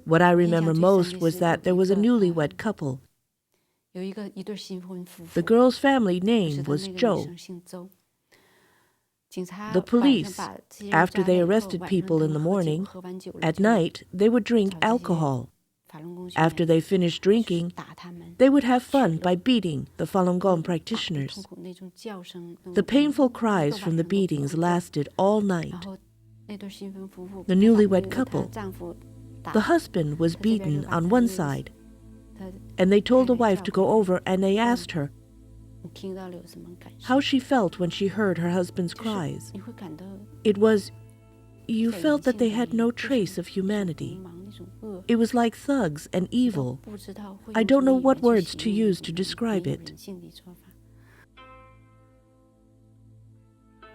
What I remember most was that there was a newlywed couple. The girl's family name was Zhou. The police, after they arrested people in the morning, at night they would drink alcohol. After they finished drinking, they would have fun by beating the Falun Gong practitioners. The painful cries from the beatings lasted all night. The newlywed couple, the husband was beaten on one side, and they told the wife to go over and they asked her how she felt when she heard her husband's cries. It was, you felt that they had no trace of humanity. It was like thugs and evil. I don't know what words to use to describe it.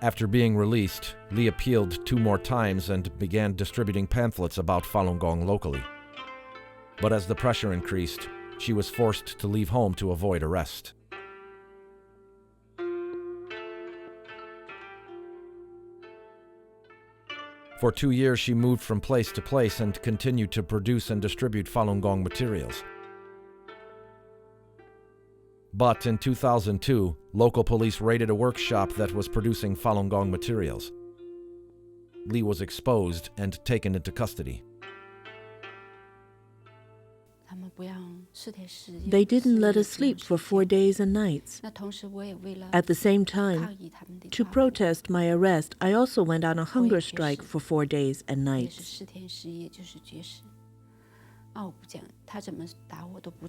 After being released, Li appealed 2 more times and began distributing pamphlets about Falun Gong locally. But as the pressure increased, she was forced to leave home to avoid arrest. For 2 years, she moved from place to place and continued to produce and distribute Falun Gong materials. But in 2002, local police raided a workshop that was producing Falun Gong materials. Li was exposed and taken into custody. They didn't let us sleep for 4 days and nights. At the same time, to protest my arrest, I also went on a hunger strike for 4 days and nights.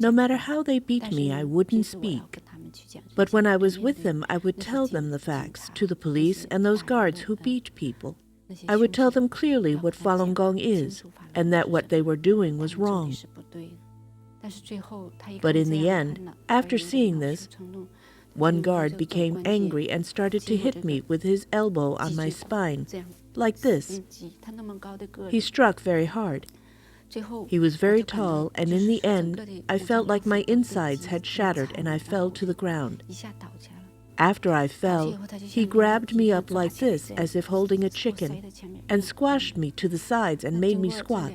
No matter how they beat me, I wouldn't speak. But when I was with them, I would tell them the facts to the police and those guards who beat people. I would tell them clearly what Falun Gong is, and that what they were doing was wrong. But in the end, after seeing this, one guard became angry and started to hit me with his elbow on my spine, like this. He struck very hard. He was very tall, and in the end, I felt like my insides had shattered and I fell to the ground. After I fell, he grabbed me up like this, as if holding a chicken, and squashed me to the sides and made me squat.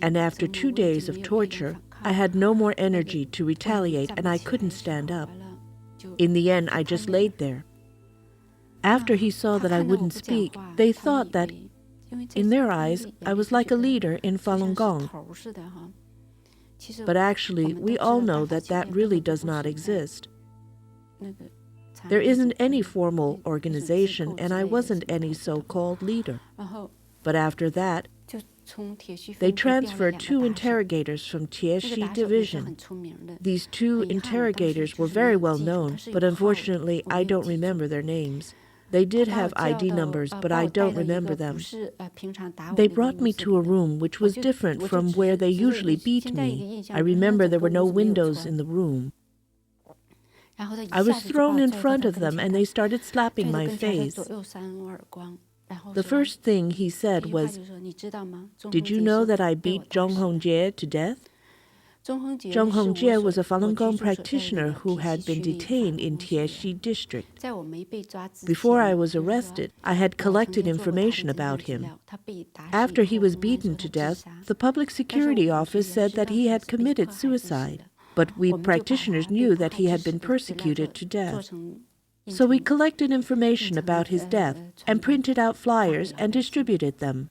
And after 2 days of torture, I had no more energy to retaliate and I couldn't stand up. In the end, I just laid there. After he saw that I wouldn't speak, they thought that, in their eyes, I was like a leader in Falun Gong. But actually, we all know that that really does not exist. There isn't any formal organization, and I wasn't any so-called leader. But after that, they transferred 2 interrogators from Tieshi Division. These 2 interrogators were very well known, but unfortunately, I don't remember their names. They did have ID numbers, but I don't remember them. They brought me to a room which was different from where they usually beat me. I remember there were no windows in the room. I was thrown in front of them and they started slapping my face. The first thing he said was, "Did you know that I beat Zhong Hongjie to death?" Zhong Hongjie was a Falun Gong practitioner who had been detained in Tieshi district. Before I was arrested, I had collected information about him. After he was beaten to death, the public security office said that he had committed suicide. But we practitioners knew that he had been persecuted to death. So we collected information about his death and printed out flyers and distributed them.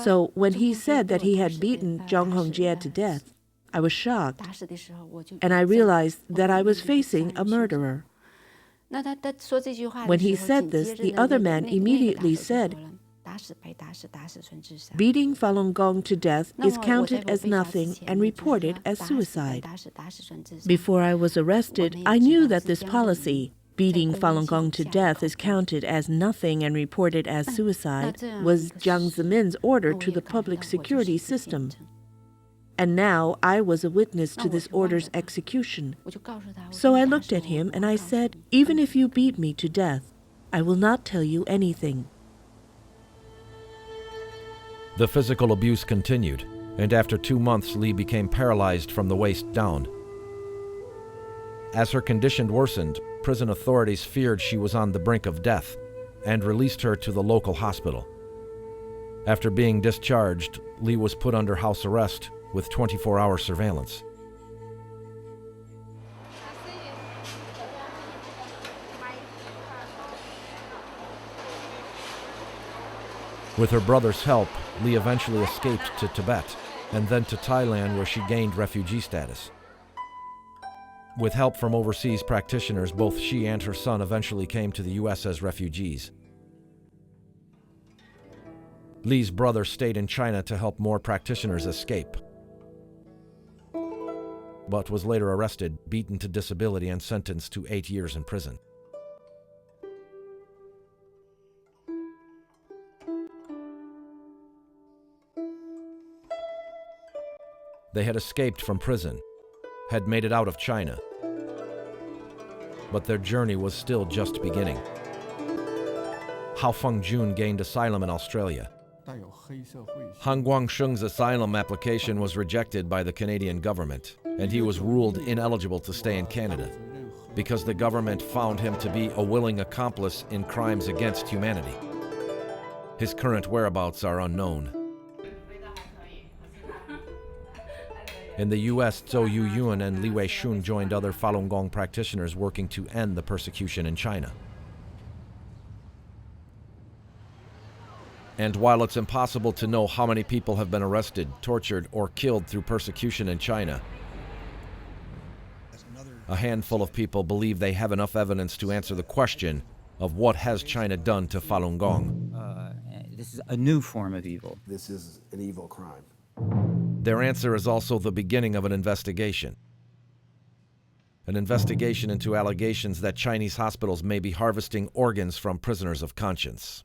So when he said that he had beaten Zhong Hongjie to death, I was shocked, and I realized that I was facing a murderer. When he said this, the other man immediately said, "Beating Falun Gong to death is counted as nothing and reported as suicide." Before I was arrested, I knew that this policy, beating Falun Gong to death is counted as nothing and reported as suicide, was Jiang Zemin's order to the public security system. And now I was a witness to this order's execution. So I looked at him and I said, "Even if you beat me to death, I will not tell you anything." The physical abuse continued, and after 2 months, Li became paralyzed from the waist down. As her condition worsened, prison authorities feared she was on the brink of death and released her to the local hospital. After being discharged, Li was put under house arrest with 24-hour surveillance. With her brother's help, Li eventually escaped to Tibet and then to Thailand, where she gained refugee status. With help from overseas practitioners, both she and her son eventually came to the U.S. as refugees. Li's brother stayed in China to help more practitioners escape, but was later arrested, beaten to disability, and sentenced to 8 years in prison. They had escaped from prison, had made it out of China, but their journey was still just beginning. Hao Fengjun gained asylum in Australia. Han Guangsheng's asylum application was rejected by the Canadian government, and he was ruled ineligible to stay in Canada because the government found him to be a willing accomplice in crimes against humanity. His current whereabouts are unknown. In the U.S., Zhou Yuyuan and Li Weishun joined other Falun Gong practitioners working to end the persecution in China. And while it's impossible to know how many people have been arrested, tortured, or killed through persecution in China, a handful of people believe they have enough evidence to answer the question of what has China done to Falun Gong. This is a new form of evil. This is an evil crime. Their answer is also the beginning of an investigation. An investigation into allegations that Chinese hospitals may be harvesting organs from prisoners of conscience.